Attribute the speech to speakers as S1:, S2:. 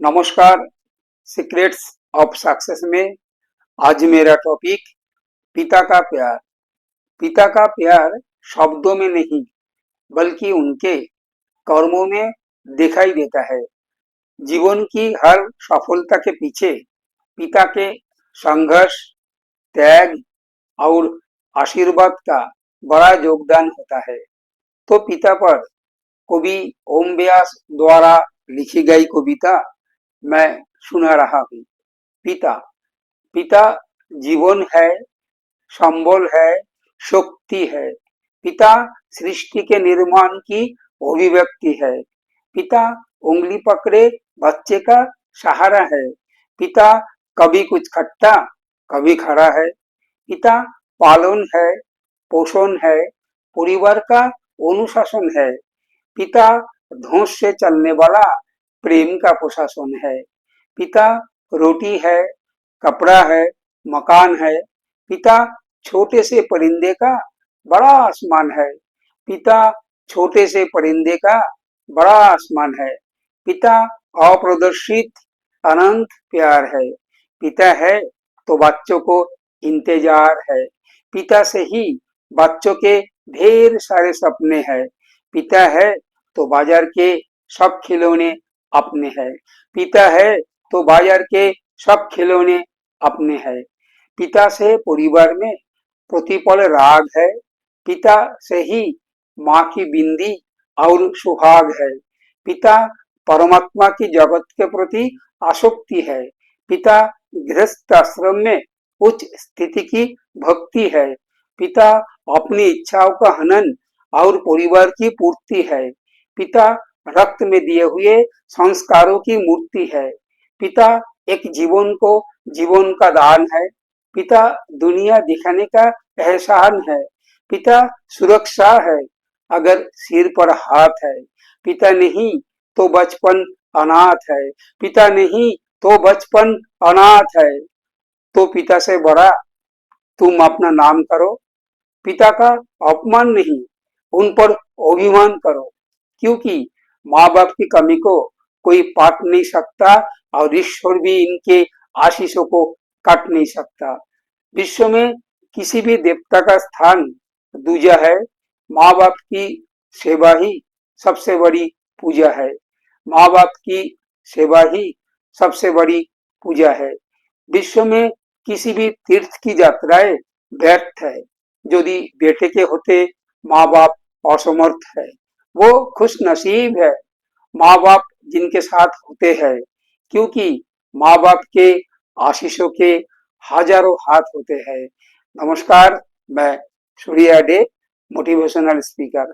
S1: नमस्कार। Secrets of success में आज मेरा टॉपिक पिता का प्यार। पिता का प्यार शब्दों में नहीं बल्कि उनके कर्मों में दिखाई देता है। जीवन की हर सफलता के पीछे पिता के संघर्ष, त्याग और आशीर्वाद का बड़ा योगदान होता है। तो पिता पर कवि ओम व्यास द्वारा लिखी गई कविता मैं सुना रहा हूँ। पिता पिता जीवन है, संबल है, शक्ति है। पिता सृष्टि के निर्माण की अभिव्यक्ति है। पिता उंगली पकड़े बच्चे का सहारा है। पिता कभी कुछ खट्टा कभी खड़ा है। पिता पालन है, पोषण है, परिवार का अनुशासन है। पिता धौंस से चलने वाला प्रेम का प्रशासन है। पिता रोटी है, कपड़ा है, मकान है। पिता छोटे से परिंदे का बड़ा आसमान है। पिता छोटे से परिंदे का बड़ा आसमान है। पिता अप्रदर्शित अनंत प्यार है। पिता है तो बच्चों को इंतजार है। पिता से ही बच्चों के ढेर सारे सपने हैं। पिता है तो बाजार के सब खिलौने अपने हैं। पिता है तो बाजार के सब खिलौने अपने हैं। पिता से परिवार में प्रतिपल राग है। पिता से ही माँ की बिंदी और सुहाग है। पिता परमात्मा की जगत के प्रति आसक्ति है। पिता गृहस्थ आश्रम में उच्च स्थिति की भक्ति है। पिता अपनी इच्छाओं का हनन और परिवार की पूर्ति है। पिता रक्त में दिए हुए संस्कारों की मूर्ति है। पिता एक जीवन को जीवन का दान है। पिता दुनिया दिखाने का एहसान है। पिता सुरक्षा है अगर सिर पर हाथ है। पिता नहीं तो बचपन अनाथ है। पिता नहीं तो बचपन अनाथ है। तो पिता से बड़ा तुम अपना नाम करो। पिता का अपमान नहीं, उन पर अभिमान करो, क्योंकि माँ बाप की कमी को कोई पाट नहीं सकता और ईश्वर भी इनके आशीषों को काट नहीं सकता। विश्व में किसी भी देवता का स्थान दूजा है। माँ बाप की सेवा ही सबसे बड़ी पूजा है। माँ बाप की सेवा ही सबसे बड़ी पूजा है। विश्व में किसी भी तीर्थ की यात्राएं व्यर्थ है। यदि बेटे के होते माँ बाप असमर्थ है, वो खुश नसीब है। माँ बाप जिनके साथ होते हैं, क्योंकि माँ बाप के आशीषों के हजारों हाथ होते हैं। नमस्कार, मैं सूर्या डे, मोटिवेशनल स्पीकर।